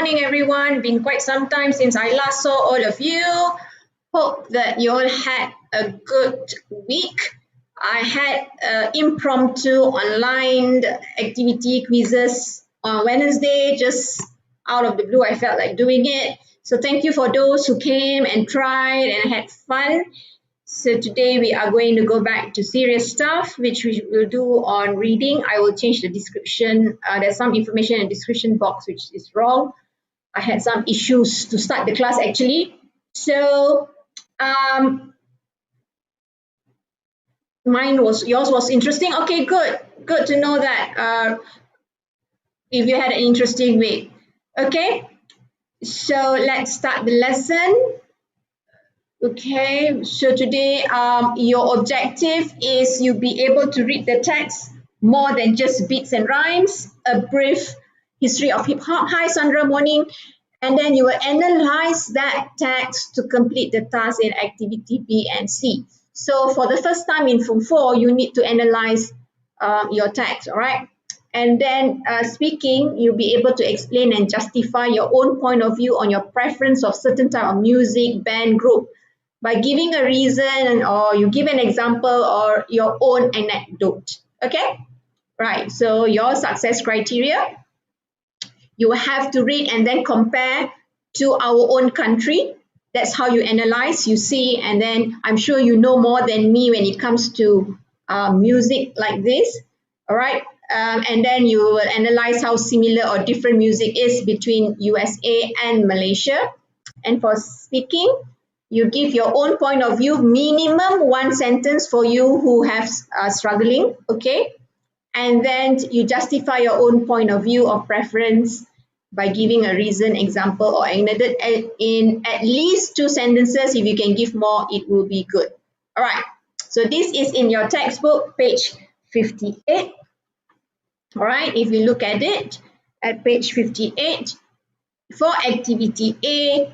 morning, everyone. Been quite some time since I last saw all of you. Hope that you all had a good week. I had impromptu online activity quizzes on Wednesday, just out of the blue. I felt like doing it. So thank you for those who came and tried and had fun. So today we are going to go back to serious stuff, which we will do on reading. I will change the description. There's some information in the description box which is wrong. I had some issues to start the class actually. So yours was interesting. Okay, good to know that. If you had an interesting week. Okay, so let's start the lesson. Okay, so today your objective is you'll be able to read the text more than just beats and rhymes, a brief history of hip hop. Hi Sandra, morning. And then you will analyze that text to complete the task in activity B and C. So for the first time in Form 4, you need to analyze your text, all right? And then speaking, you'll be able to explain and justify your own point of view on your preference of certain type of music, band, group, by giving a reason or you give an example or your own anecdote. Okay, right, so your success criteria, you have to read and then compare to our own country. That's how you analyze, you see, and then I'm sure you know more than me when it comes to music like this. All right, and then you will analyze how similar or different music is between USA and Malaysia. And for speaking, you give your own point of view, minimum one sentence for you who have struggling, okay? And then you justify your own point of view or preference by giving a reason, example, or anecdote in at least 2 sentences. If you can give more, it will be good. All right, so this is in your textbook, page 58. All right, if you look at it, at page 58, for activity A,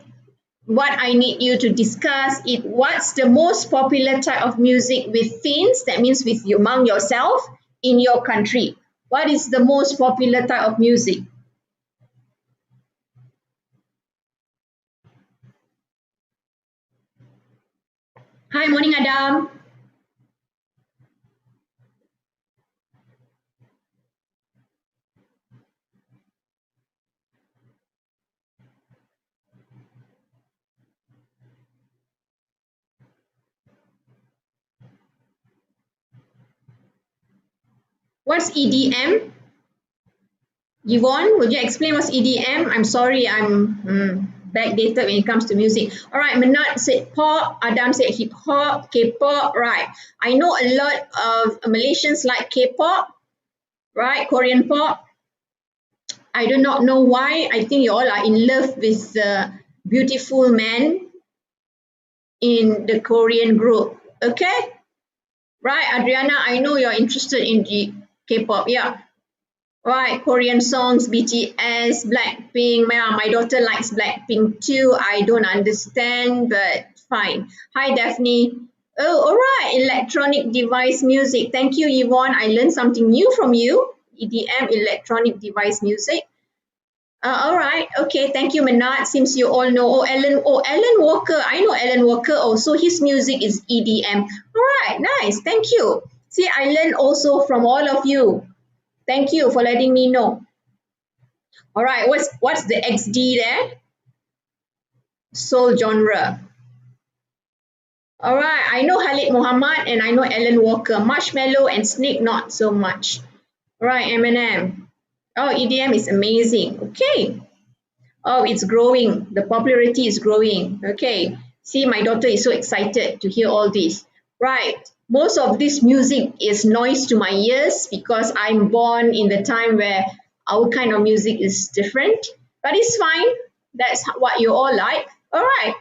what I need you to discuss is what's the most popular type of music with themes, that means with you among yourself in your country. What is the most popular type of music? Hi, morning Adam. What's EDM? Yvonne, would you explain what's EDM? I'm sorry, I'm backdated when it comes to music. All right, Manat said pop, Adam said hip hop, K-pop, right. I know a lot of Malaysians like K-pop, right, Korean pop. I do not know why. I think you all are in love with the beautiful man in the Korean group, okay? Right, Adriana, I know you're interested in the K-pop, yeah. Right, Korean songs, BTS, Blackpink. My daughter likes Blackpink too. I don't understand, but fine. Hi, Daphne. Oh, all right, electronic device music. Thank you, Yvonne. I learned something new from you. EDM, electronic device music. All right, okay, thank you, Manat. Seems you all know. Alan Walker. I know Alan Walker also. His music is EDM. All right, nice. Thank you. See, I learned also from all of you. Thank you for letting me know. All right, what's the XD there? Soul genre. All right, I know Khalid Muhammad and I know Alan Walker. Marshmallow and Snake, not so much. All right, Eminem. Oh, EDM is amazing. Okay. Oh, it's growing. The popularity is growing. Okay. See, my daughter is so excited to hear all this. Right. Most of this music is noise to my ears because I'm born in the time where our kind of music is different. But it's fine. That's what you all like. All right.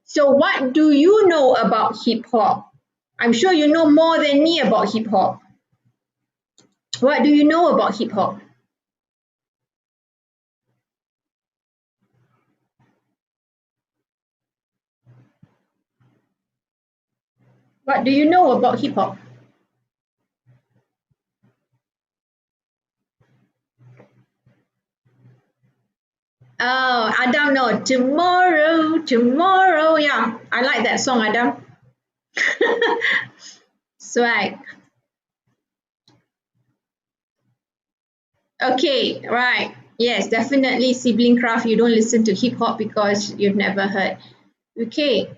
So what do you know about hip hop? I'm sure you know more than me about hip hop. What do you know about hip hop? What do you know about hip hop? Oh, Adam, no. Tomorrow, tomorrow. Yeah, I like that song, Adam. Swag. Okay, right. Yes, definitely sibling craft. You don't listen to hip hop because you've never heard. Okay.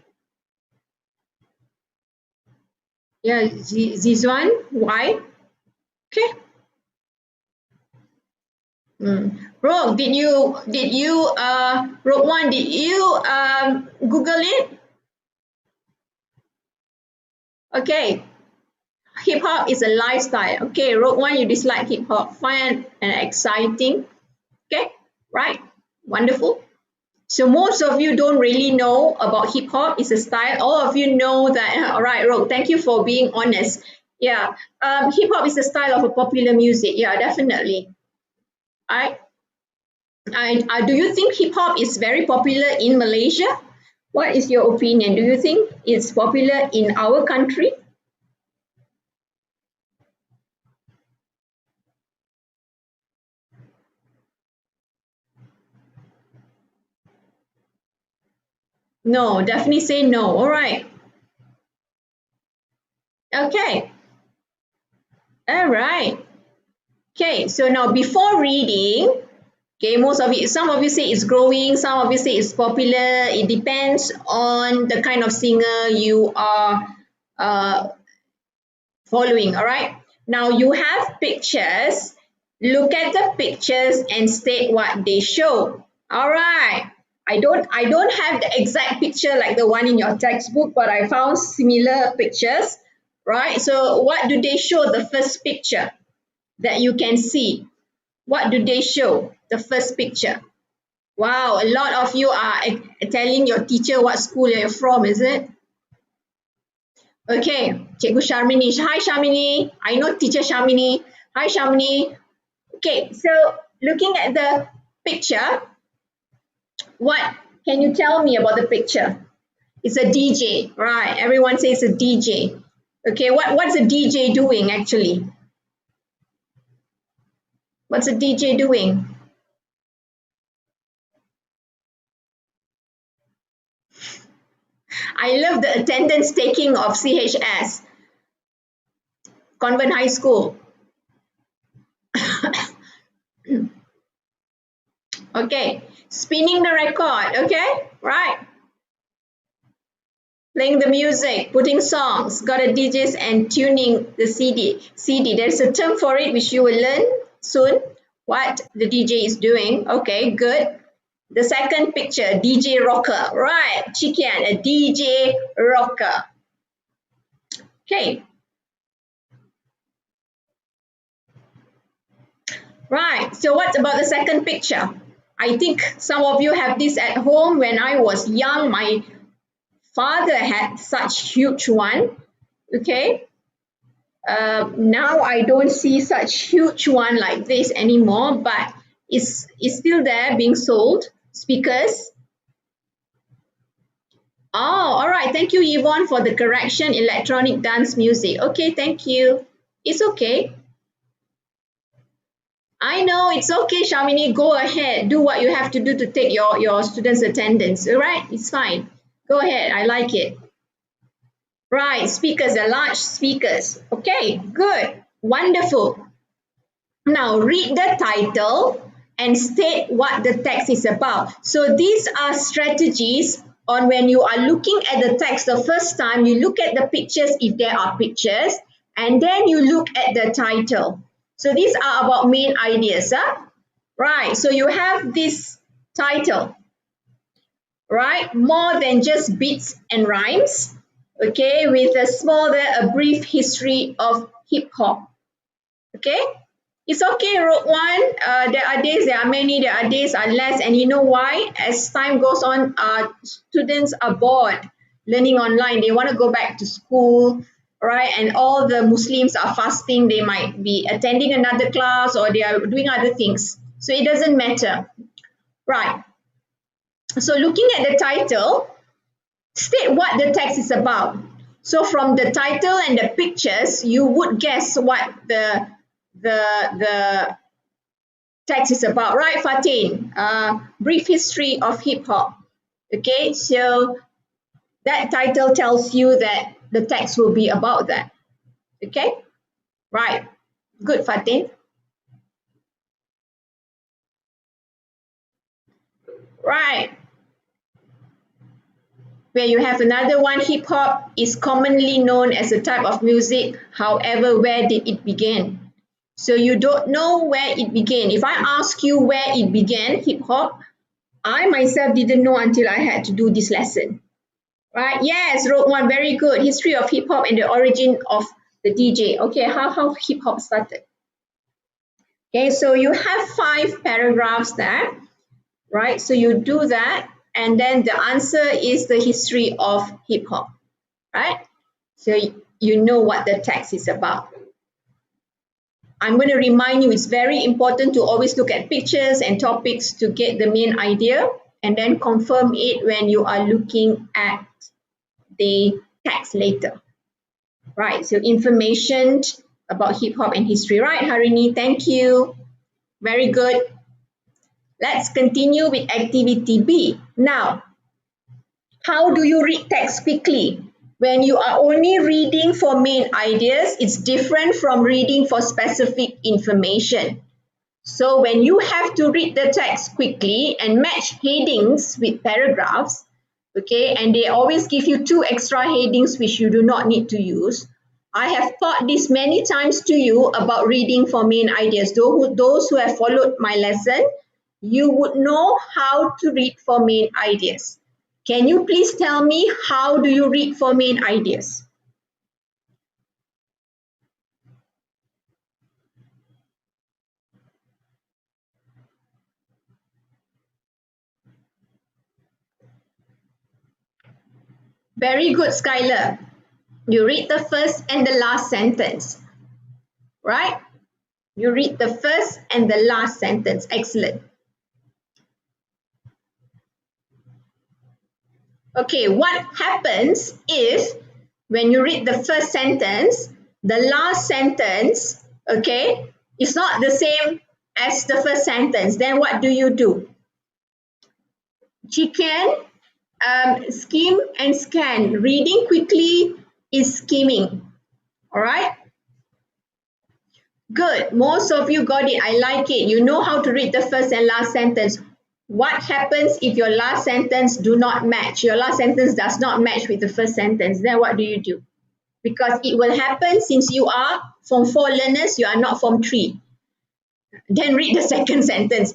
Yeah, this one. Why? Okay. Rogue, Rogue One, did you Google it? Okay. Hip hop is a lifestyle. Okay, Rogue One, you dislike hip hop. Fun and exciting. Okay, right. Wonderful. So most of you don't really know about hip hop. It's a style. All of you know that. All right, Rogue. Thank you for being honest. Yeah, hip hop is a style of a popular music. Yeah, definitely. All right. Do you think hip hop is very popular in Malaysia? What is your opinion? Do you think it's popular in our country? No, definitely say no. All right. Okay. All right. Okay. So now before reading, okay, some of you say it's growing, some of you say it's popular. It depends on the kind of singer you are uh, following. All right. Now you have pictures. Look at the pictures and state what they show. All right. I don't have the exact picture like the one in your textbook, but I found similar pictures. Right. So what do they show? The first picture that you can see. What do they show? The first picture. Wow, a lot of you are telling your teacher what school you're from, is it? Okay, Cikgu Sharmini. Hi, Sharmini. I know teacher Sharmini. Hi, Sharmini. Okay, so looking at the picture, what can you tell me about the picture? It's a DJ, right? Everyone says a DJ. Okay, what's a DJ doing actually? What's a DJ doing? I love the attendance taking of CHS, Convent High School. Okay, spinning the record, okay, right? Playing the music, putting songs, got a DJs and tuning the CD. There's a term for it which you will learn soon, what the DJ is doing. Okay, good. The second picture, DJ rocker, right? Chikian, a DJ rocker. Okay. Right, so what about the second picture? I think some of you have this at home. When I was young, my father had such huge one. Okay, now I don't see such huge one like this anymore, but it's still there being sold. Speakers. Oh, all right. Thank you, Yvonne, for the correction. Electronic dance music. Okay, thank you. It's okay. I know it's okay, Shamini. Go ahead. Do what you have to do to take your students' attendance. All right, it's fine. Go ahead. I like it. Right, speakers, the large speakers. Okay, good. Wonderful. Now read the title and state what the text is about. So these are strategies on when you are looking at the text the first time, you look at the pictures if there are pictures, and then you look at the title. So these are about main ideas. Huh? Right, so you have this title, right? More than just beats and rhymes, okay, with a small there, a brief history of hip hop, okay? It's okay, Rogue One. There are days, there are many, there are days are less, and you know why? As time goes on, students are bored learning online. They want to go back to school, right? And all the Muslims are fasting. They might be attending another class or they are doing other things. So it doesn't matter, right? So looking at the title, state what the text is about. So from the title and the pictures, you would guess what the text is about, right, Fatin? Brief history of hip hop. Okay, so that title tells you that the text will be about that. Okay, right. Good, Fatin. Right. Where you have another one, hip hop is commonly known as a type of music. However, where did it begin? So you don't know where it began. If I ask you where it began, hip hop, I myself didn't know until I had to do this lesson. Right? Yes, wrote one, very good. History of hip hop and the origin of the DJ. Okay, how hip hop started. Okay, so you have 5 paragraphs there, right? So you do that, and then the answer is the history of hip hop, right? So you know what the text is about. I'm going to remind you it's very important to always look at pictures and topics to get the main idea, and then confirm it when you are looking at the text later. Right, so information about hip hop and history, right, Harini? Thank you. Very good. Let's continue with activity B. Now, how do you read text quickly? When you are only reading for main ideas, it's different from reading for specific information. So when you have to read the text quickly and match headings with paragraphs, okay, and they always give you 2 extra headings which you do not need to use. I have taught this many times to you about reading for main ideas. Those who have followed my lesson, you would know how to read for main ideas. Can you please tell me how do you read for main ideas? Very good, Skylar. You read the first and the last sentence, right? You read the first and the last sentence. Excellent. Okay, what happens if when you read the first sentence, the last sentence, okay, is not the same as the first sentence? Then what do you do? Chicken, skim and scan. Reading quickly is skimming. All right? Good. Most of you got it. I like it. You know how to read the first and last sentence. What happens if your last sentence do not match? Your last sentence does not match with the first sentence. Then what do you do? Because it will happen since you are Form 4 learners, you are not Form 3. Then read the second sentence.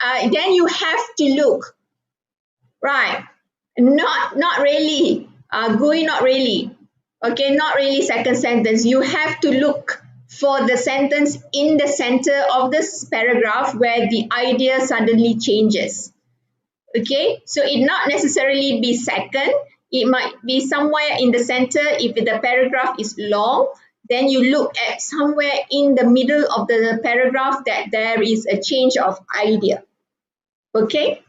Then you have to look. Right. Not really. Gui, not really. Okay, not really second sentence. You have to look for the sentence in the center of this paragraph where the idea suddenly changes. Okay, so it not necessarily be second. It might be somewhere in the center. If the paragraph is long, then you look at somewhere in the middle of the paragraph that there is a change of idea. Okay,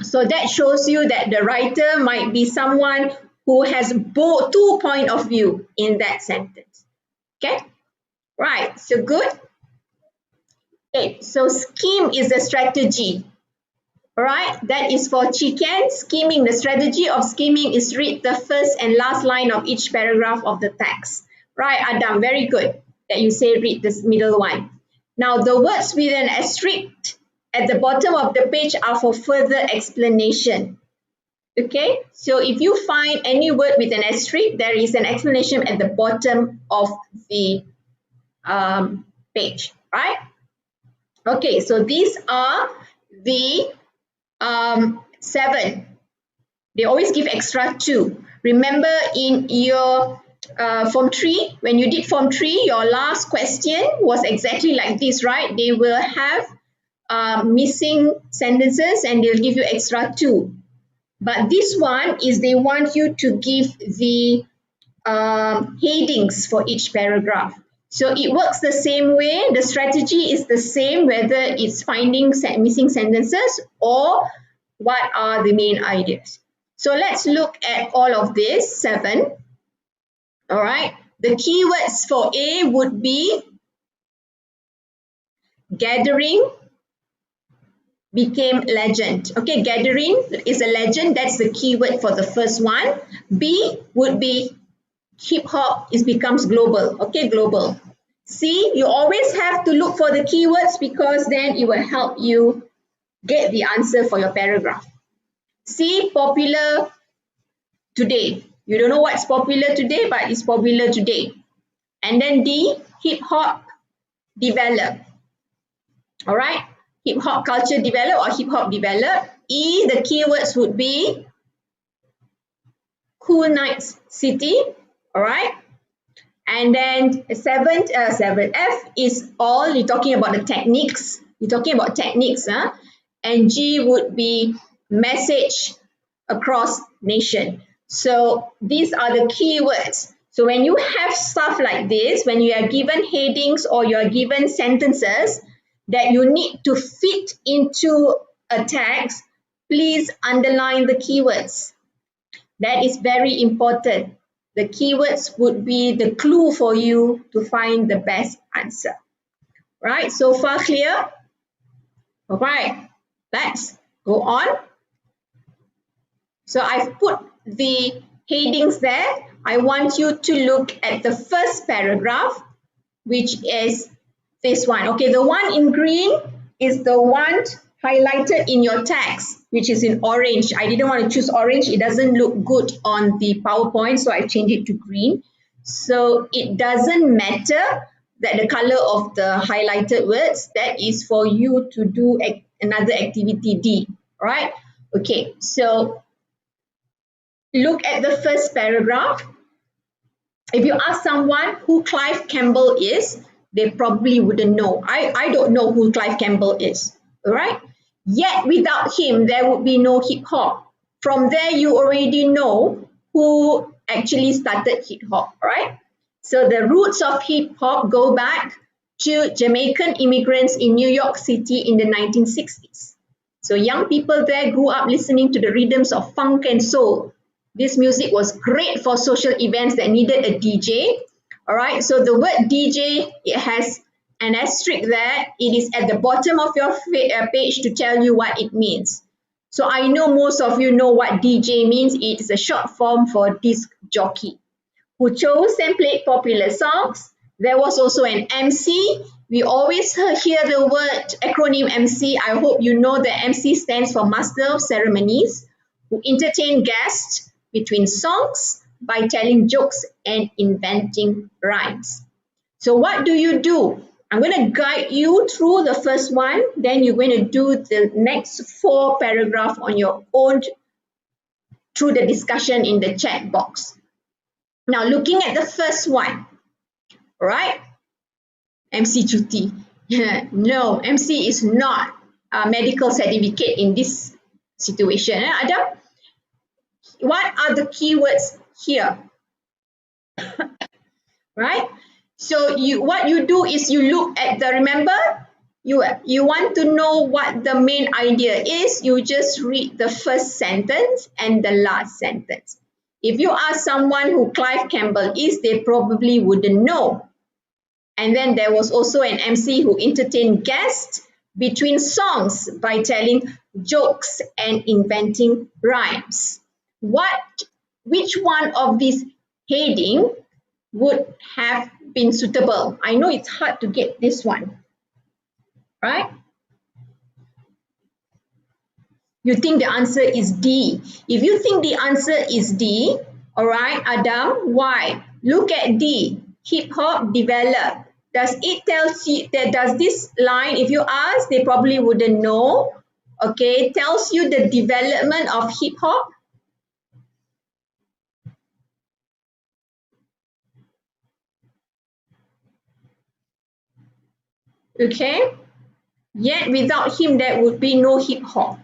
so that shows you that the writer might be someone who has both 2 points of view in that sentence. Okay, right, so good. Okay, so scheme is a strategy. All right, that is for chicken. Skimming, the strategy of skimming is read the first and last line of each paragraph of the text. Right, Adam, very good that you say read this middle one. Now, the words with an asterisk at the bottom of the page are for further explanation. Okay, so if you find any word with an asterisk, there is an explanation at the bottom of the page, right? Okay, so these are the 7. They always give extra 2. Remember in your Form 3, when you did Form 3, your last question was exactly like this, right? They will have missing sentences and they'll give you extra 2. But this one is they want you to give the headings for each paragraph. So it works the same way. The strategy is the same whether it's finding missing sentences or what are the main ideas. So let's look at all of this, 7. All right. The keywords for A would be gathering, became legend. Okay, gathering is a legend. That's the keyword for the first one. B would be hip hop is becomes global. Okay, global. C, you always have to look for the keywords because then it will help you get the answer for your paragraph. C, popular today. You don't know what's popular today, but it's popular today. And then D, hip hop develop. All right, hip hop culture develop or hip hop develop. E, the keywords would be cool nights city. All right. And then seven F is all you're talking about the techniques. You're talking about techniques, huh? And G would be message across nation. So these are the keywords. So when you have stuff like this, when you are given headings or you are given sentences that you need to fit into a text, please underline the keywords. That is very important. The keywords would be the clue for you to find the best answer. Right, so far clear? All right, let's go on. So I've put the headings there. I want you to look at the first paragraph, which is this one. Okay, the one in green is the one highlighted in your text, which is in orange. I didn't want to choose orange. It doesn't look good on the PowerPoint, so I changed it to green. So it doesn't matter that the color of the highlighted words. That is for you to do another activity D, right? Okay, so look at the first paragraph. If you ask someone who Clive Campbell is, they probably wouldn't know. I don't know who Clive Campbell is, all right? Yet without him, there would be no hip hop. From there, you already know who actually started hip hop, right? So the roots of hip hop go back to Jamaican immigrants in New York City in the 1960s. So young people there grew up listening to the rhythms of funk and soul. This music was great for social events that needed a DJ. All right, so the word DJ, it has an asterisk there. It is at the bottom of your page to tell you what it means. So I know most of you know what DJ means. It is a short form for disc jockey who chose and played popular songs. There was also an MC. We always hear the word acronym MC. I hope you know that MC stands for Master of Ceremonies, who entertain guests between songs by telling jokes and inventing rhymes. So what do? I'm going to guide you through the first one, then you're going to do the next 4 paragraphs on your own through the discussion in the chat box. Now looking at the first one, right? MC cuti. No, MC is not a medical certificate in this situation. Adam? What are the keywords here? Right? So what you do is you look at the, remember, you want to know what the main idea is, you just read the first sentence and the last sentence. If you ask someone who Clive Campbell is, they probably wouldn't know. And then there was also an MC who entertained guests between songs by telling jokes and inventing rhymes. Which one of these heading would have been suitable? I know it's hard to get this one, right? You think the answer is D. If you think the answer is D, all right, Adam, why? Look at D, hip hop develop. Does it tell you that, does this line, if you ask, they probably wouldn't know, okay, tells you the development of hip hop? Okay, yet without him there would be no hip hop.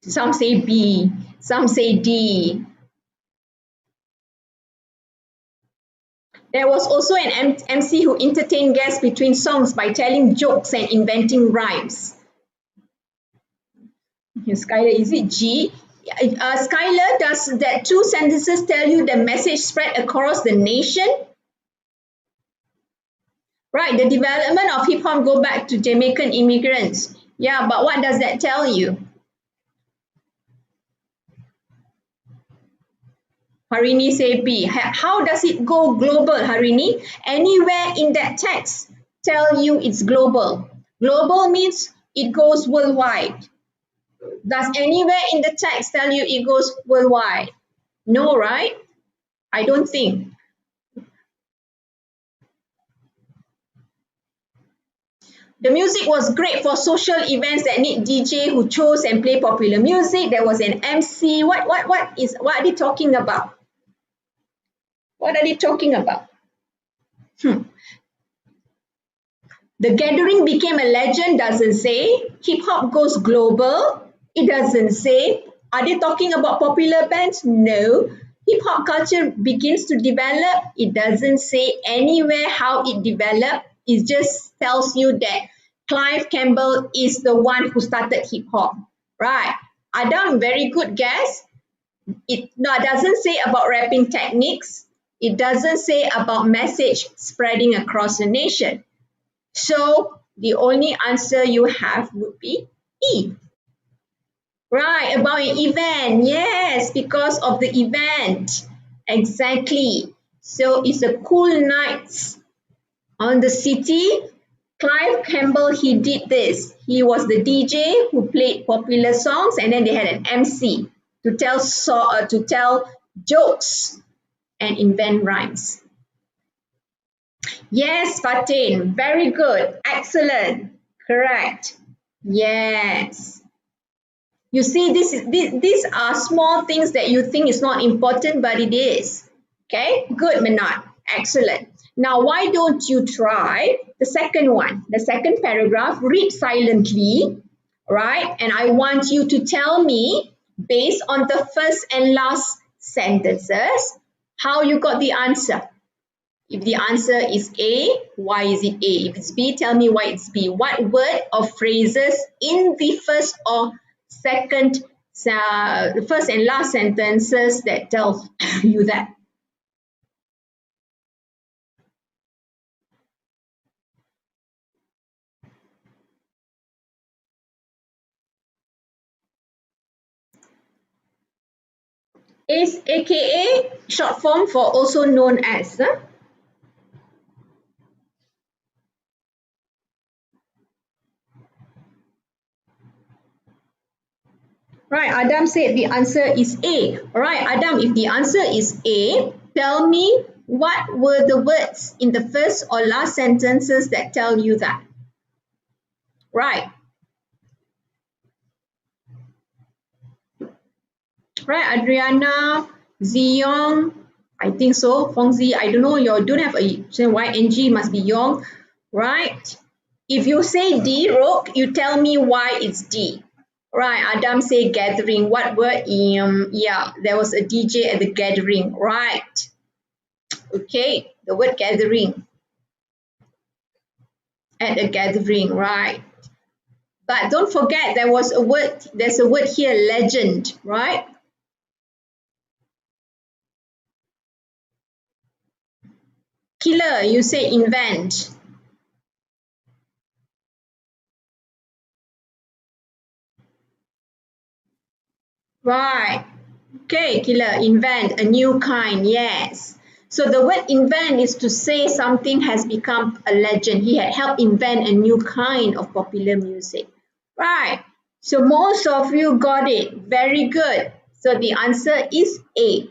Some say B, some say D. There was also an MC who entertained guests between songs by telling jokes and inventing rhymes. Skylar, is it G? Skylar, does that 2 sentences tell you the message spread across the nation? Right, the development of hip hop go back to Jamaican immigrants. Yeah, but what does that tell you? Harini say B. How does it go global, Harini? Anywhere in that text tell you it's global. Global means it goes worldwide. Does anywhere in the text tell you it goes worldwide? No, right? I don't think. The music was great for social events that need DJ who chose and play popular music. There was an MC. What are they talking about? What are they talking about? The gathering became a legend doesn't say. Hip hop goes global. It doesn't say. Are they talking about popular bands? No. Hip hop culture begins to develop. It doesn't say anywhere how it developed. It just tells you that Clive Campbell is the one who started hip hop. Right. Adam, very good guess. It doesn't say about rapping techniques. It doesn't say about message spreading across the nation. So the only answer you have would be E. Right, about an event. Yes, because of the event. Exactly. So it's a cool night on the city. Clive Campbell, he did this. He was the DJ who played popular songs, and then they had an MC to tell jokes and invent rhymes. Yes, Fatin, very good. Excellent. Correct. Yes. You see, these are small things that you think is not important, but it is. Okay, good, Manat. Excellent. Now, why don't you try the second one? The second paragraph, read silently, right? And I want you to tell me, based on the first and last sentences, how you got the answer. If the answer is A, why is it A? If it's B, tell me why it's B. What word or phrases in the first or second, the first and last sentences that tell you that? Is AKA short form for also known as. Right, Adam said the answer is A. All right, Adam, if the answer is A, tell me what were the words in the first or last sentences that tell you that? Right. Right, Adriana, Ziyong, I think so. Fongzi, I don't know, you don't have a so YNG, must be Yong, right? If you say D, Roke, you tell me why it's D. Right, Adam say gathering. What word? Yeah, there was a DJ at the gathering. Right. Okay, the word gathering. At a gathering, right. But don't forget there's a word here, legend, right? Killer, you say invent. Right. Okay, killer, invent a new kind, yes. So the word invent is to say something has become a legend. He had helped invent a new kind of popular music. Right. So most of you got it. Very good. So the answer is A.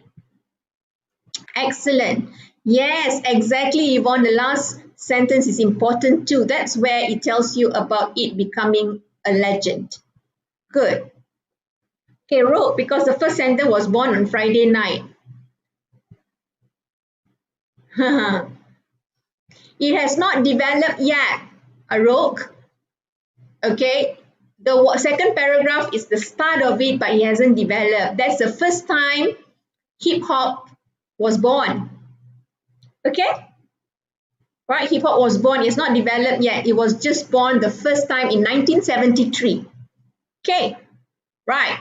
Excellent. Yes, exactly, Yvonne. The last sentence is important too. That's where it tells you about it becoming a legend. Good. Okay, Ro, because the first sentence was born on Friday night. It has not developed yet, Arok. Okay, the second paragraph is the start of it, but it hasn't developed. That's the first time hip hop was born. Okay, right? Hip hop was born. It's not developed yet. It was just born the first time in 1973. Okay, right.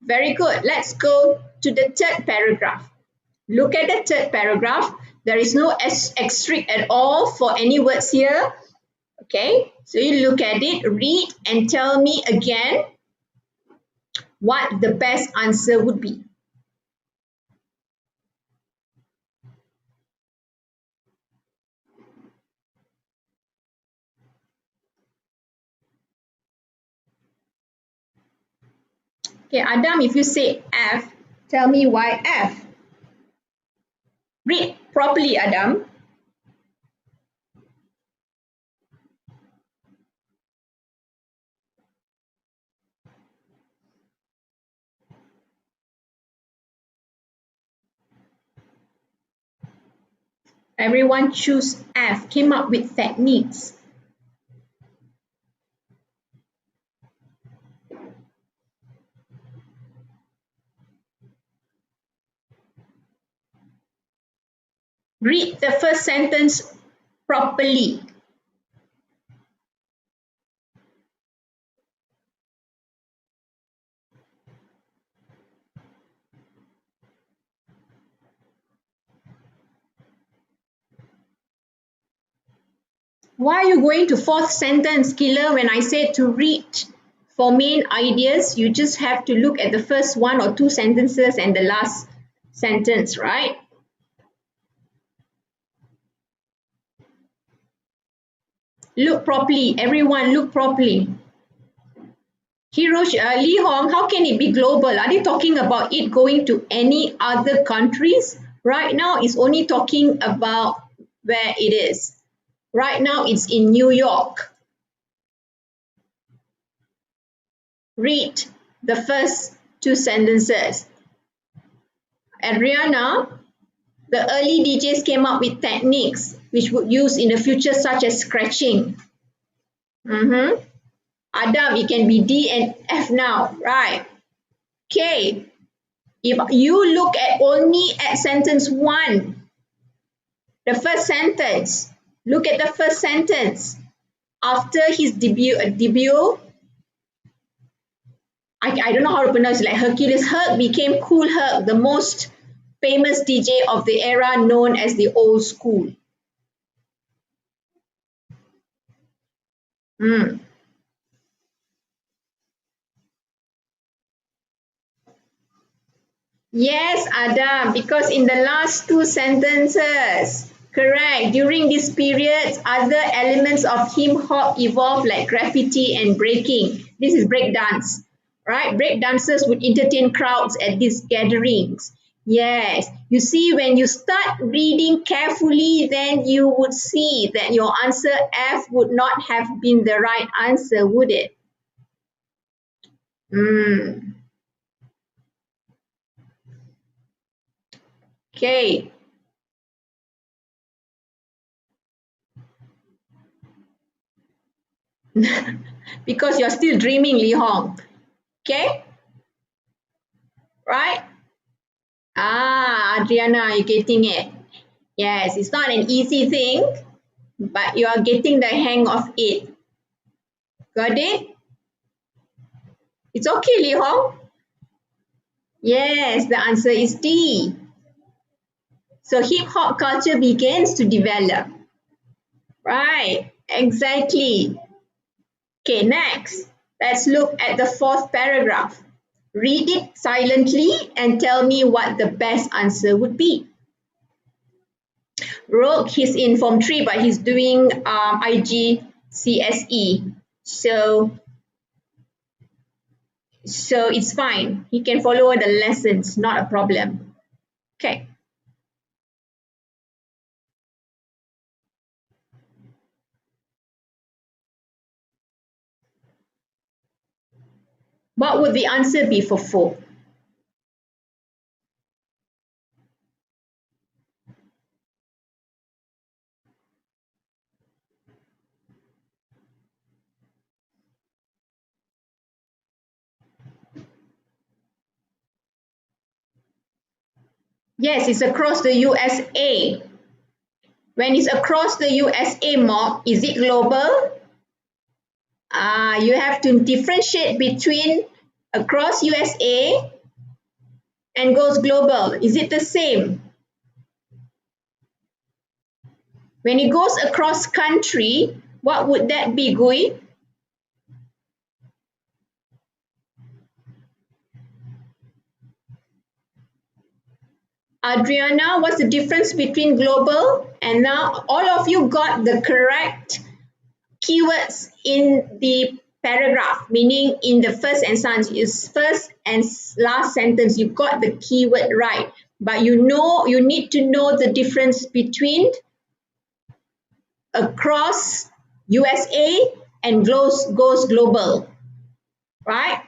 Very good. Let's go to the third paragraph. Look at the third paragraph. There is no asterisk at all for any words here. Okay, so you look at it, read and tell me again what the best answer would be. Okay, Adam, if you say F, tell me why F. Read properly, Adam. Everyone choose F, came up with techniques. Read the first sentence properly. Why are you going to fourth sentence, killer, when I said to read for main ideas? You just have to look at the first one or two sentences and the last sentence, right? Look properly. Everyone look properly. Li Hong, how can it be global? Are they talking about it going to any other countries? Right now, it's only talking about where it is. Right now, it's in New York. Read the first two sentences. Adriana, the early DJs came up with techniques which would use in the future, such as scratching. Adam, it can be D and F now, right? Okay. If you look at only at sentence one, the first sentence, look at the first sentence. After his debut, I don't know how to pronounce it, like Hercules Herc became Cool Herc, the most famous DJ of the era known as the old school. Yes, Adam, because in the last two sentences, correct, during this period, other elements of hip hop evolved like graffiti and breaking. This is break dance, right? Break dancers would entertain crowds at these gatherings. Yes, you see, when you start reading carefully, then you would see that your answer F would not have been the right answer, would it? Okay. Because you're still dreaming, Li Hong. Okay? Right? Adriana, you're getting it. Yes, it's not an easy thing, but you are getting the hang of it. Got it? It's okay, Li Hong. Yes, the answer is D. So hip hop culture begins to develop. Right, exactly. Okay, next. Let's look at the fourth paragraph. Read it silently and tell me what the best answer would be. Rogue, he's in Form 3, but he's doing IGCSE. So it's fine. He can follow the lessons, not a problem. Okay. What would the answer be for 4? Yes, it's across the USA. When it's across the USA, Mark, is it global? You have to differentiate between across USA and goes global. Is it the same? When it goes across country, What would that be, Gui? Adriana, what's the difference between global? And now all of you got the correct keywords in the paragraph, meaning in the first and last sentence, you got the keyword right. But you need to know the difference between across USA and goes global, right?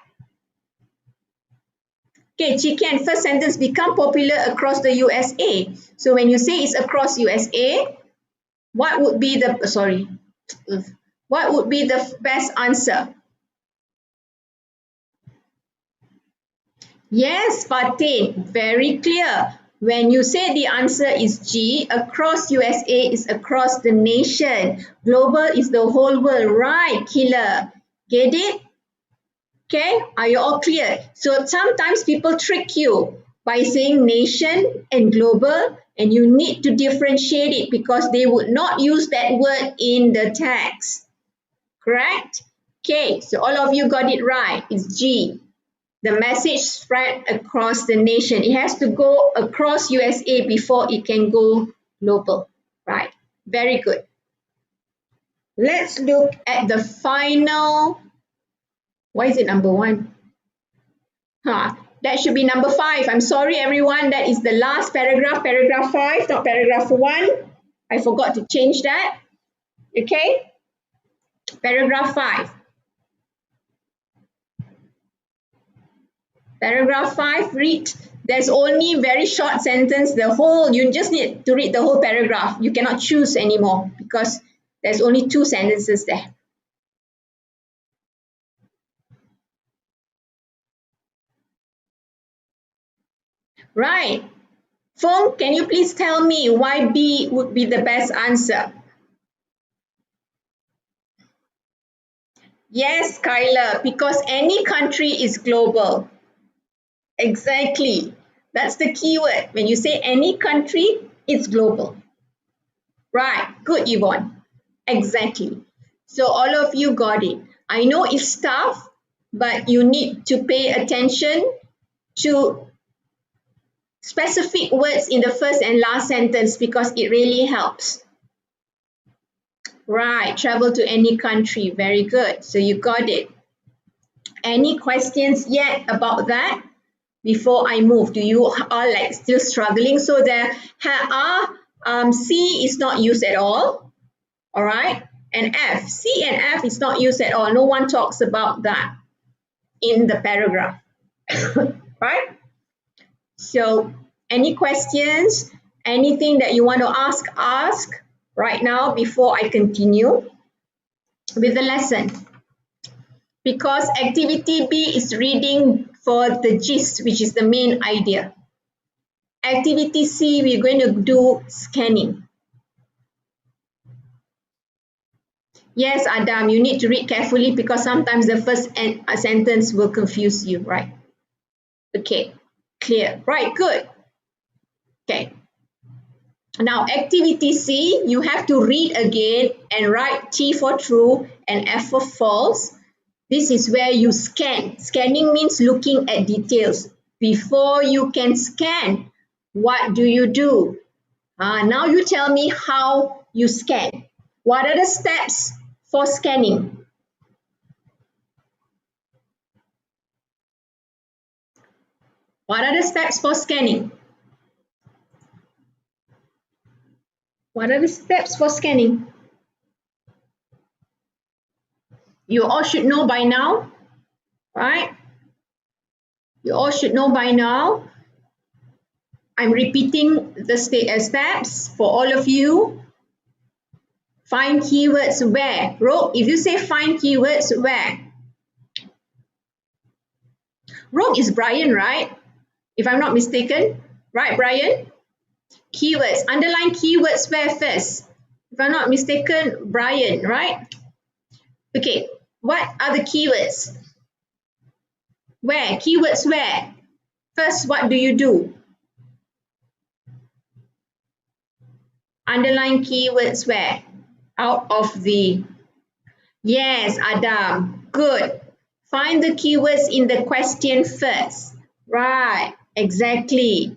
Okay, Chicken, first sentence become popular across the USA. So when you say it's across USA, what would be the, what would be the best answer? Yes, Fatin, very clear. When you say the answer is G, across USA is across the nation. Global is the whole world, right, Killer? Get it? Okay, are you all clear? So sometimes people trick you by saying nation and global, and you need to differentiate it because they would not use that word in the text. Correct? Okay, so all of you got it right. It's G. The message spread across the nation. It has to go across USA before it can go global. Right? Very good. Let's look at the final. Why is it number 1? That should be number 5. I'm sorry, everyone. That is the last paragraph, paragraph 5, not paragraph 1. I forgot to change that. Okay? Paragraph 5. Paragraph 5, read. There's only very short sentence. You just need to read the whole paragraph. You cannot choose anymore because there's only 2 sentences there. Right. Fong, can you please tell me why B would be the best answer? Yes, Kyla, because any country is global. Exactly. That's the keyword. When you say any country, it's global. Right. Good, Yvonne. Exactly. So all of you got it. I know it's tough, but you need to pay attention to specific words in the first and last sentence because it really helps. Right. Travel to any country. Very good. So you got it. Any questions yet about that? Before I move, do you are like still struggling? So there are C is not used at all right, and F, C and F is not used at all. No one talks about that in the paragraph. Right? So any questions, anything that you want to ask right now before I continue with the lesson, because activity B is reading for the gist, which is the main idea. Activity C, we're going to do scanning. Yes, Adam, you need to read carefully because sometimes the first sentence will confuse you, right? Okay, clear. Right, good. Okay. Now, activity C, you have to read again and write T for true and F for false. This is where you scan. Scanning means looking at details. Before you can scan, what do you do? Now you tell me how you scan. What are the steps for scanning? What are the steps for scanning? What are the steps for scanning? You all should know by now, right? You all should know by now. I'm repeating the steps for all of you. Find keywords where? Rogue, if you say find keywords where? Rogue is Brian, right? If I'm not mistaken. Right, Brian? Keywords. Underline keywords where first? If I'm not mistaken, Brian, right? Okay, what are the keywords? Where? Keywords where? First, what do you do? Underline keywords where? Out of the Yes, Adam. Good. Find the keywords in the question first. Right, exactly.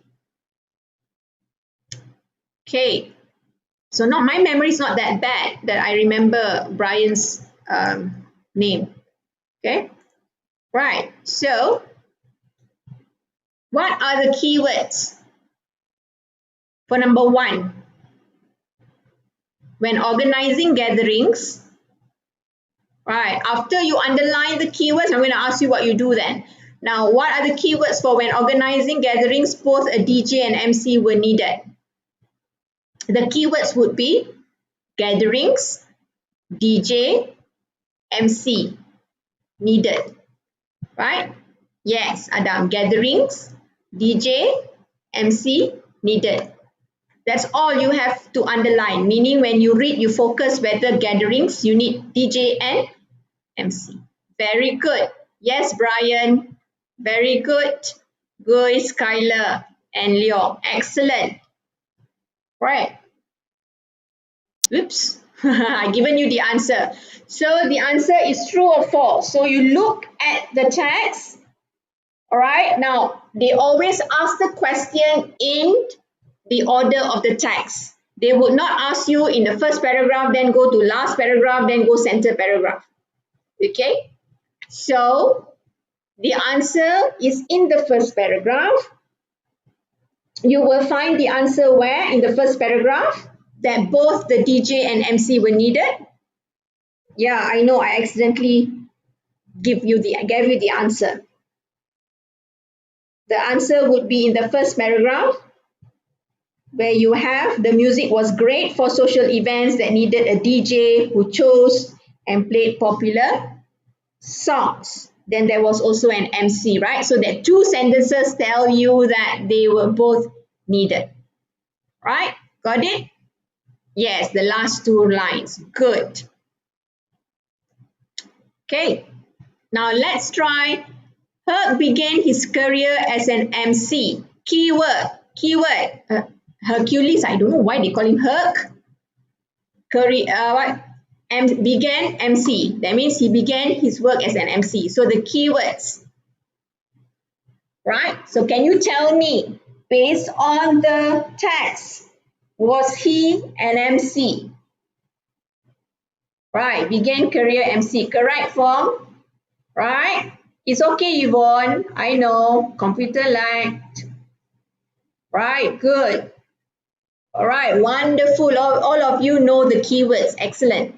Okay. So not my memory is not that bad that I remember Brian's name. Okay. Right. So what are the keywords for number one? When organizing gatherings, right, after you underline the keywords, I'm going to ask you what you do then. Now, what are the keywords for when organizing gatherings, both a DJ and MC were needed? The keywords would be gatherings, DJ, MC, needed, right? Yes, Adam, gatherings, DJ, MC, needed. That's all you have to underline, meaning when you read, you focus whether gatherings, you need DJ and MC. Very good. Yes, Brian. Very good. Good, Skylar and Leo. Excellent. Right. Oops. I given you the answer. So the answer is true or false. So you look at the text. All right. Now, they always ask the question in the order of the text. They would not ask you in the first paragraph, then go to last paragraph, then go center paragraph. Okay. So the answer is in the first paragraph. You will find the answer where in the first paragraph that both the DJ and MC were needed. Yeah, I know I accidentally gave you the answer. The answer would be in the first paragraph where you have the music was great for social events that needed a DJ who chose and played popular songs. Then there was also an MC, right? So that two sentences tell you that they were both needed, right? Got it? Yes, the last two lines. Good. Okay, now let's try. Herc began his career as an MC. Keyword. Hercules, I don't know why they call him Herc. Career, began MC. That means he began his work as an MC. So the keywords, right? So can you tell me, based on the text, was he an MC? Right, began career MC, correct form, right? It's okay, Yvonne, I know, computer lagged. Right, good. All right, wonderful, all of you know the keywords, excellent.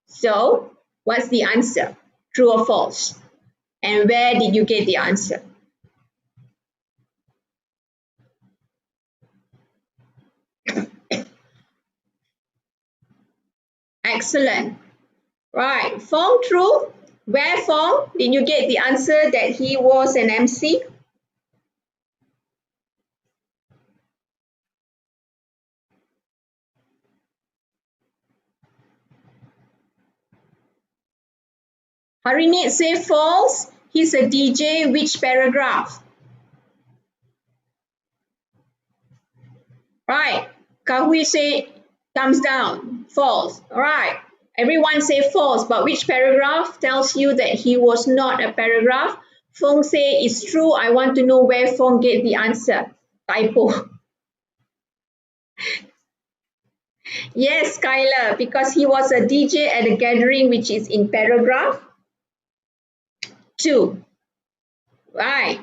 So, what's the answer, true or false? And where did you get the answer? Excellent. Right, form true. Where form did you get the answer that he was an MC? Harinit say false. He's a DJ. Which paragraph? Right. Kahui say thumbs down. False. All right. Everyone say false, but which paragraph tells you that he was not a paragraph? Feng say it's true. I want to know where Feng get the answer. Typo. Yes, Skylar, because he was a DJ at a gathering, which is in paragraph 2. Right.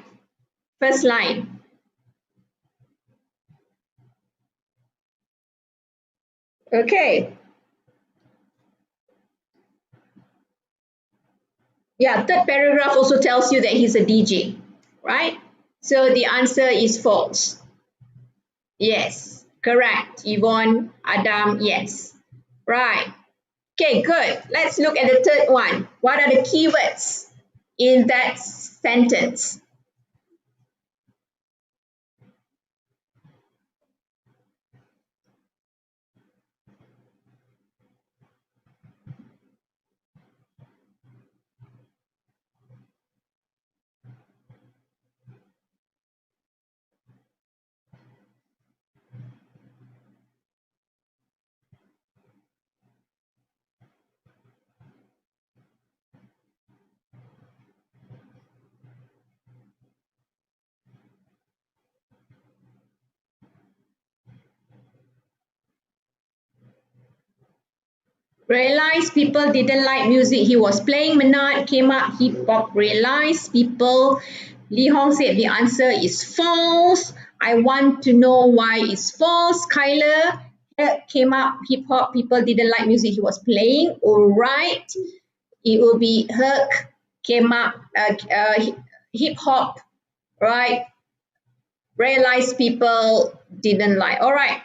First line. Okay. Yeah, third paragraph also tells you that he's a DJ, right? So the answer is false. Yes, correct. Yvonne, Adam, yes. Right. Okay, good. Let's look at the third one. What are the keywords in that sentence? Realized people didn't like music he was playing. Manat came up, hip hop realized people. Lee Hong said the answer is false. I want to know why it's false. Kyler came up, hip hop people didn't like music he was playing. All right. It will be Herc came up, hip hop, right? Realized people didn't like. All right.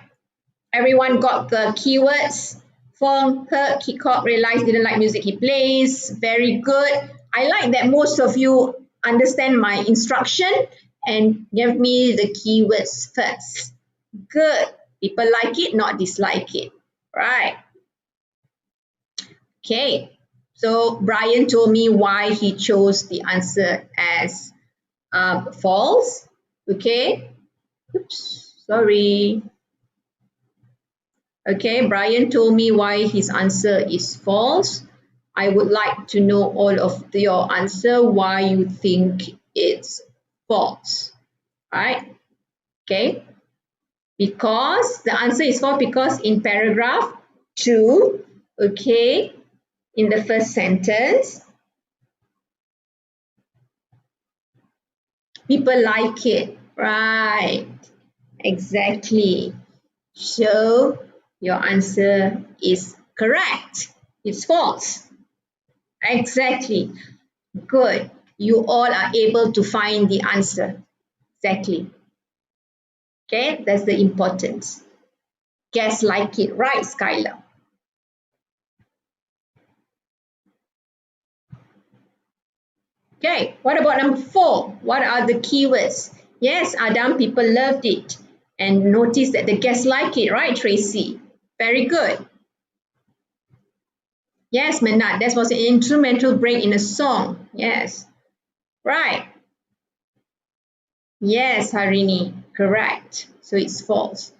Everyone got the keywords. Fong, Herc, hip hop, realized didn't like music he plays. Very good. I like that most of you understand my instruction and give me the keywords first. Good. People like it, not dislike it. Right. Okay. So Brian told me why he chose the answer as false. Okay. Oops. Sorry. Okay, Brian told me why his answer is false. I would like to know all of your answer why you think it's false. Right? Okay. Because the answer is false because in paragraph 2, okay, in the first sentence, people like it. Right. Exactly. So your answer is correct. It's false. Exactly. Good. You all are able to find the answer. Exactly. Okay, that's the importance. Guess like it, right, Skylar? Okay, what about number 4? What are the keywords? Yes, Adam, people loved it. And notice that the guests like it, right, Tracy? Very good. Yes, Manat, that was an instrumental break in a song. Yes. Right. Yes, Harini, correct. So it's false.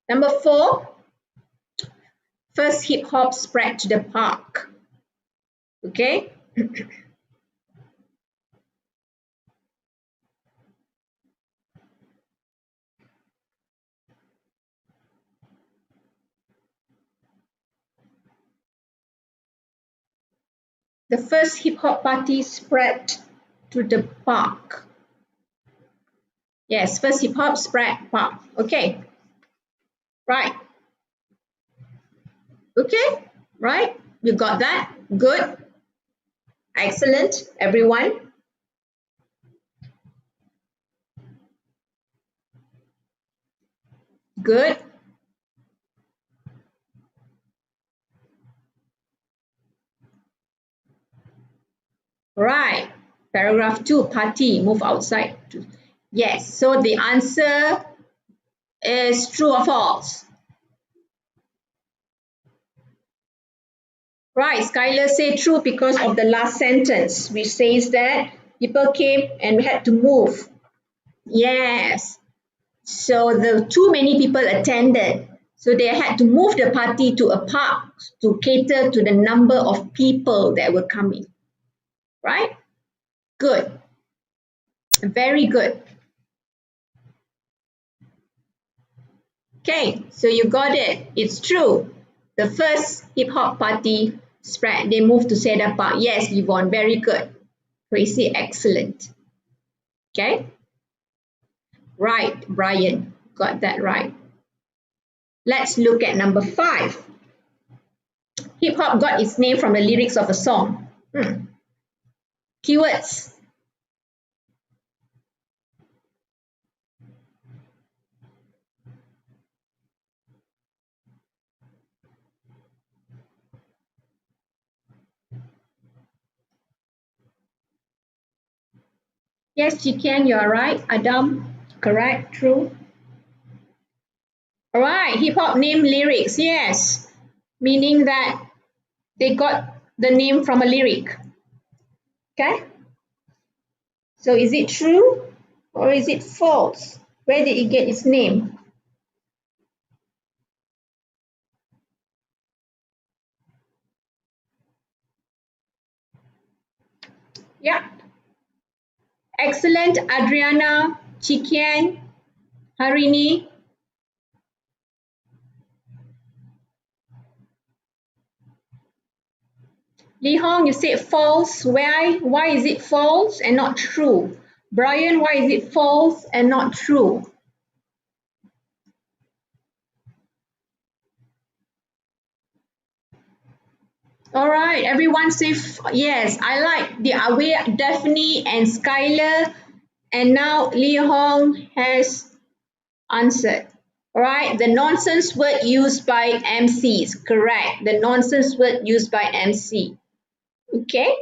Number 4, first hip hop spread to the park. Okay. The first hip hop party spread to the park. Yes, first hip hop spread park. Okay. Right. Okay. Right. You got that? Good. Excellent. Everyone. Good. Right. Paragraph 2, party, move outside. Yes. So the answer is true or false? Right. Skylar said true because of the last sentence, which says that people came and we had to move. Yes. So the too many people attended. So they had to move the party to a park to cater to the number of people that were coming. Right? Good. Very good. Okay, so you got it. It's true. The first hip hop party spread, they moved to Cedar Park. Yes, Yvonne, very good. Tracy, excellent. Okay? Right, Brian, got that right. Let's look at number 5. Hip hop got its name from the lyrics of a song. Keywords. Yes, Chiken, you are right. Adam, correct, true. All right, hip hop name lyrics, yes. Meaning that they got the name from a lyric. Okay? So is it true or is it false? Where did it get its name? Yeah. Excellent, Adriana, Chikian, Harini. Lee Hong, you said false. Why? Why is it false and not true? Brian, why is it false and not true? All right, everyone say yes. I like the way Daphne and Skylar, and now Lee Hong has answered. All right, the nonsense word used by MCs. Correct. The nonsense word used by MC. Okay.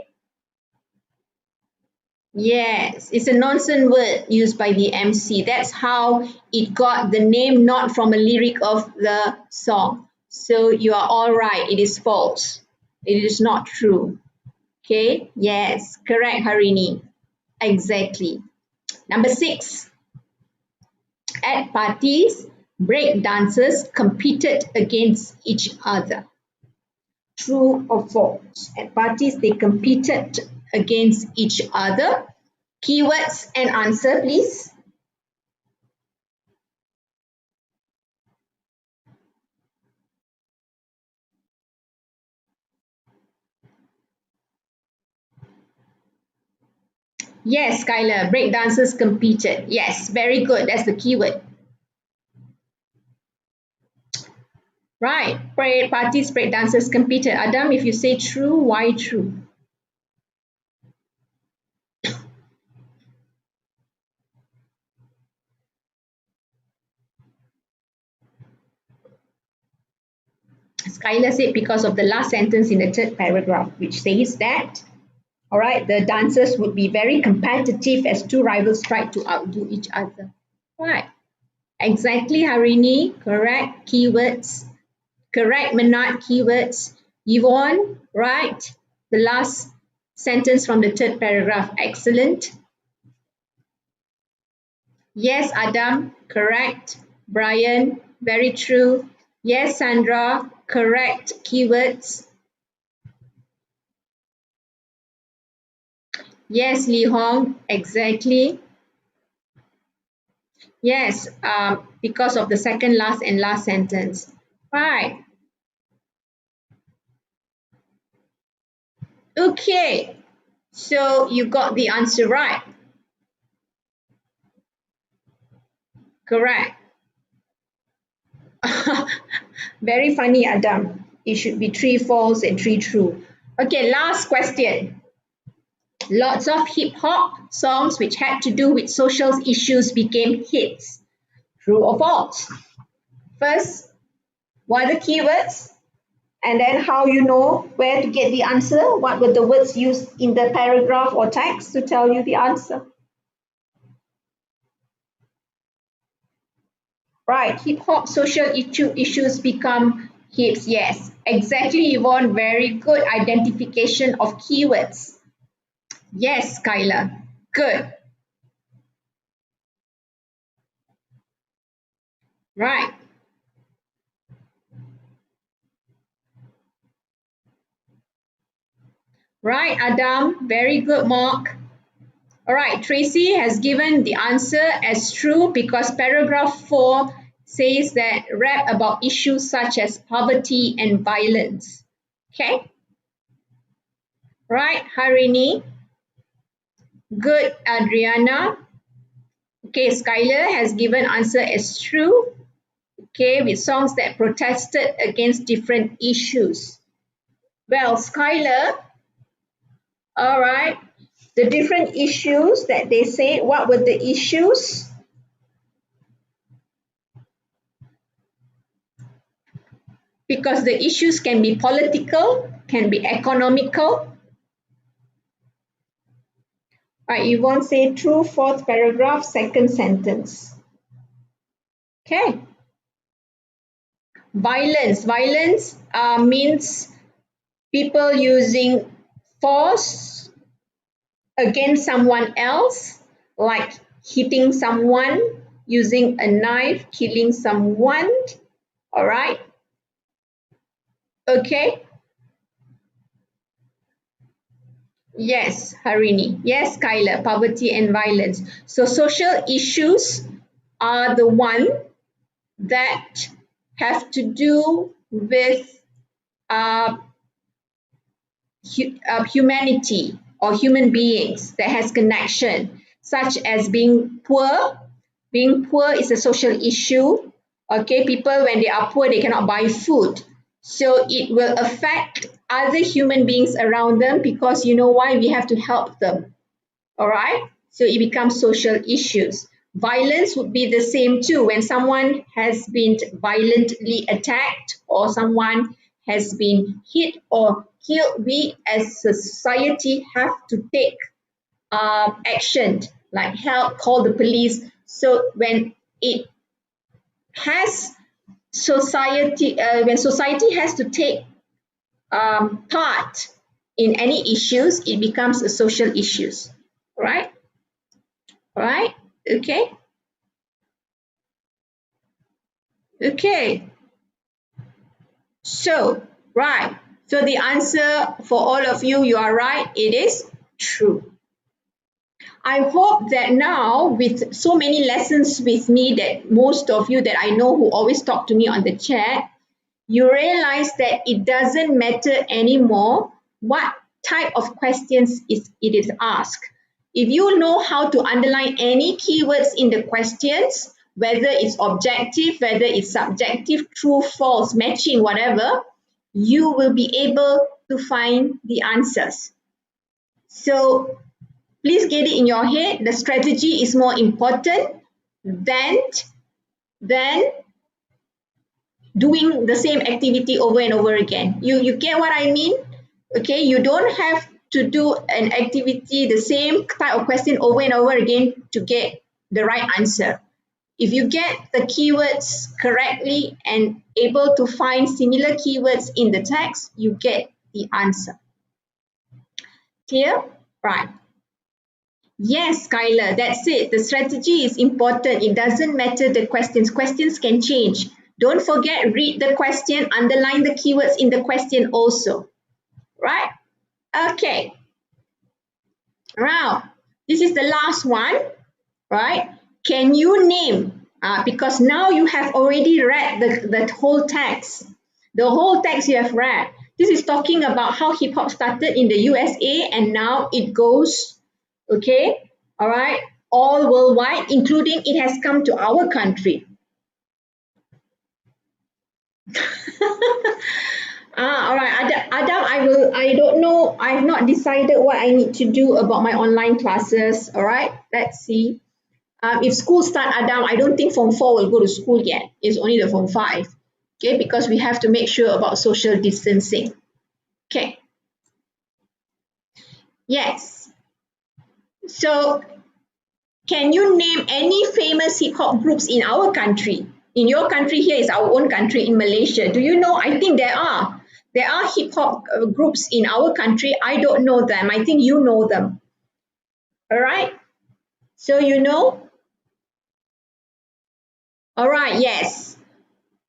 Yes, it's a nonsense word used by the MC. That's how it got the name, not from a lyric of the song. So you are all right. It is false. It is not true. Okay. Yes, correct, Harini. Exactly. Number 6. At parties, break dancers competed against each other. True or false? At parties, they competed against each other. Keywords and answer, please. Yes, Skylar, break dancers competed. Yes, very good. That's the keyword. Right. Parties, break dancers competed. Adam, if you say true, why true? Skylar said because of the last sentence in the third paragraph, which says that, all right, the dancers would be very competitive as two rivals tried to outdo each other. Right. Exactly, Harini. Correct. Keywords. Correct, Manat. Keywords. Yvonne, right. The last sentence from the third paragraph. Excellent. Yes, Adam. Correct. Brian. Very true. Yes, Sandra. Correct. Keywords. Yes, Lee Hong. Exactly. Yes, because of the second last and last sentence. Right. Okay. So you got the answer right. Correct. Very funny, Adam. It should be 3 false and 3 true. Okay, last question. Lots of hip hop songs which had to do with social issues became hits. True or false? First, what are the keywords? And then how you know where to get the answer? What were the words used in the paragraph or text to tell you the answer? Right, hip hop social issues become hits. Yes, exactly, Yvonne. Very good identification of keywords. Yes, Skylar. Good. Right. Right, Adam. Very good, Mark. All right, Tracy has given the answer as true because paragraph 4 says that rap about issues such as poverty and violence. Okay. Right, Harini. Good, Adriana. Okay, Skylar has given answer as true. Okay, with songs that protested against different issues. Well, Skylar, all right, the different issues that they say, what were the issues? Because the issues can be political, can be economical. All right, you won't say true, fourth paragraph, second sentence. Okay. Violence. Violence means people using force against someone else, like hitting someone, using a knife, killing someone. All right. Okay. Yes, Harini. Yes, Kyla, poverty and violence. So social issues are the one that have to do with humanity or human beings that has connection, such as being poor. Being poor is a social issue. Okay, people when they are poor, they cannot buy food. So it will affect other human beings around them because you know why? We have to help them. All right, so it becomes social issues. Violence would be the same too. When someone has been violently attacked or someone has been hit or killed, we as a society have to take action, like help, call the police. So when it has society, when society has to take part in any issues, it becomes a social issues. Right? Right? Okay. Okay. So, right. So the answer for all of you, you are right. It is true. I hope that now with so many lessons with me that most of you that I know who always talk to me on the chat, you realize that it doesn't matter anymore what type of questions it is asked. If you know how to underline any keywords in the questions, whether it's objective, whether it's subjective, true, false, matching, whatever, you will be able to find the answers. So please get it in your head. The strategy is more important than doing the same activity over and over again. You get what I mean? Okay, you don't have to do an activity, the same type of question over and over again to get the right answer. If you get the keywords correctly and able to find similar keywords in the text, you get the answer. Clear? Right. Yes, Skylar, that's it. The strategy is important. It doesn't matter the questions. Questions can change. Don't forget, read the question, underline the keywords in the question also. Right? Okay. Now, this is the last one. Right? Can you name, because now you have already read the whole text. The whole text you have read. This is talking about how hip hop started in the USA and now it goes, okay, all right, all worldwide, including it has come to our country. All right, Adam, I don't know, I've not decided what I need to do about my online classes. All right, let's see. If school start, Adam, I don't think Form 4 will go to school yet. It's only the Form 5, okay, because we have to make sure about social distancing. Okay. Yes. So, can you name any famous hip hop groups in our country? In your country, here is our own country in Malaysia. Do you know? I think there are. There are hip hop groups in our country. I don't know them. I think you know them. All right. So you know? All right. Yes.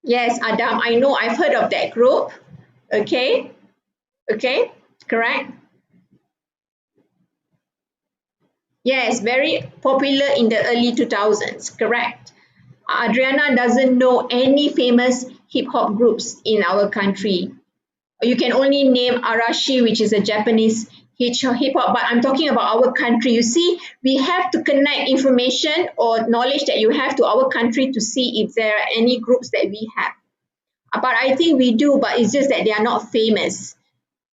Yes, Adam. I know. I've heard of that group. Okay. Okay. Correct. Yes, very popular in the early 2000s. Correct. Adriana doesn't know any famous hip hop groups in our country. You can only name Arashi, which is a Japanese hip hop, but I'm talking about our country. You see, we have to connect information or knowledge that you have to our country to see if there are any groups that we have. But I think we do, but it's just that they are not famous.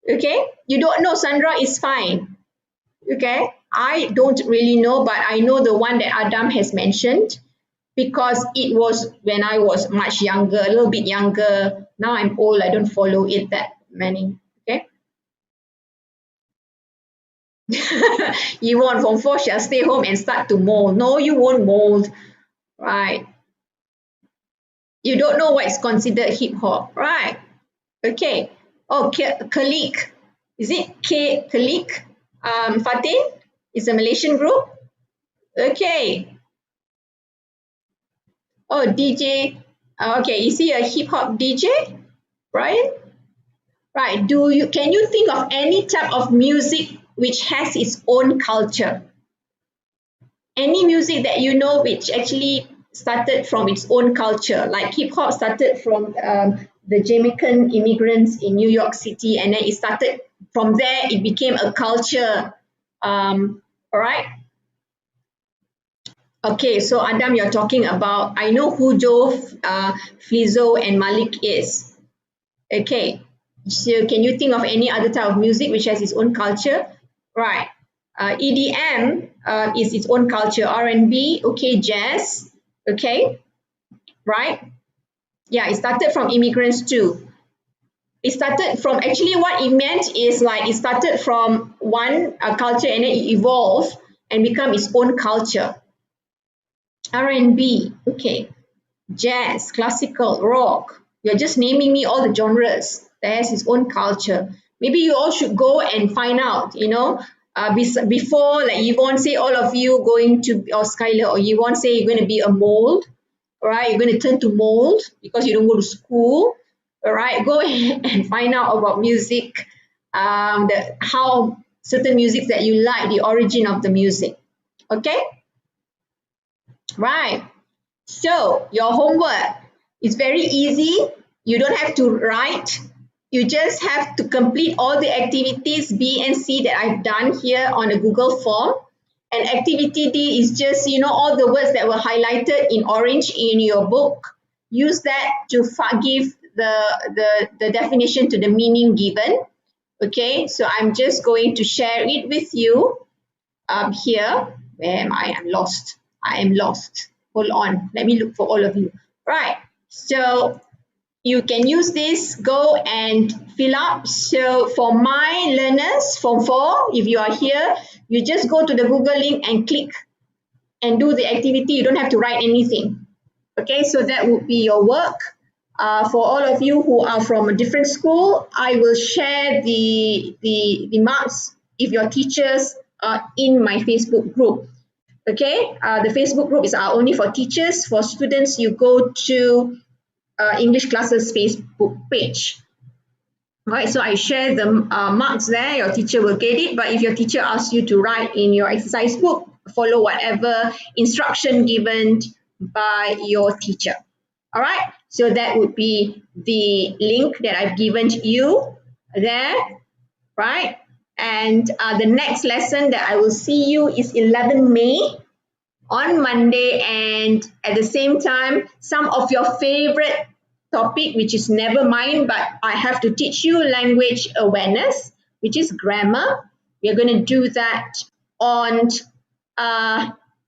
Okay? You don't know, Sandra, is fine. Okay? I don't really know, but I know the one that Adam has mentioned because it was when I was much younger, a little bit younger. Now I'm old, I don't follow it that many. Okay. You won't Form 4 shall stay home and start to mold. No, you won't mold. Right. You don't know what is considered hip hop. Right. Okay. Oh, Kalik. Is it Kalik? Fatin is a Malaysian group. Okay. Oh, DJ. Okay, is he a hip hop DJ? Right? Right. Can you think of any type of music which has its own culture? Any music that you know which actually started from its own culture, like hip hop started from the Jamaican immigrants in New York City, and then it started from there it became a culture. All right. Okay, so Adam, you're talking about, I know who Joe, Flizzo and Malik is. Okay, so can you think of any other type of music which has its own culture? Right. EDM is its own culture. R&B, okay, jazz, okay, right? Yeah, it started from immigrants too. It started from, actually what it meant is like it started from one culture and then it evolved and become its own culture. R&B, okay, jazz, classical, rock. You're just naming me all the genres that has its own culture. Maybe you all should go and find out, before, like Yvonne say, all of you going to, or Skylar or Yvonne say you're going to be a mold, all right? You're going to turn to mold because you don't go to school, all right? Go and find out about music, how certain music that you like, the origin of the music, okay? Right. So your homework is very easy. You don't have to write. You just have to complete all the activities B and C that I've done here on a Google form. And activity D is just, all the words that were highlighted in orange in your book. Use that to give the definition to the meaning given. Okay, so I'm just going to share it with you here. Where am I? I'm lost. I am lost. Hold on. Let me look for all of you. Right. So you can use this. Go and fill up. So for my learners, Form 4, if you are here, you just go to the Google link and click and do the activity. You don't have to write anything. Okay, so that would be your work. For all of you who are from a different school, I will share the marks if your teachers are in my Facebook group. Okay, the Facebook group is only for teachers. For students, you go to English classes Facebook page. All right, so I share the marks there. Your teacher will get it. But if your teacher asks you to write in your exercise book, follow whatever instruction given by your teacher. All right, so that would be the link that I've given to you there, right? And the next lesson that I will see you is 11 May on Monday, and at the same time, some of your favorite topic, which is never mind, but I have to teach you language awareness, which is grammar. We are going to do that on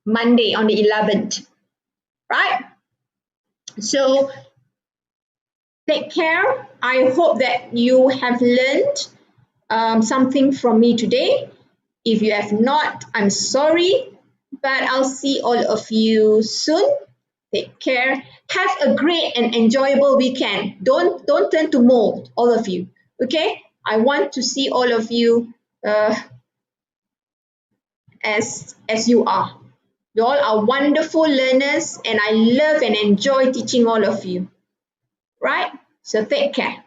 Monday, on the 11th, right? So take care. I hope that you have learned something from me today. If you have not, I'm sorry, but I'll see all of you soon. Take care. Have a great and enjoyable weekend. Don't turn to mold, all of you. Okay? I want to see all of you as you are. You all are wonderful learners, and I love and enjoy teaching all of you. Right? So take care.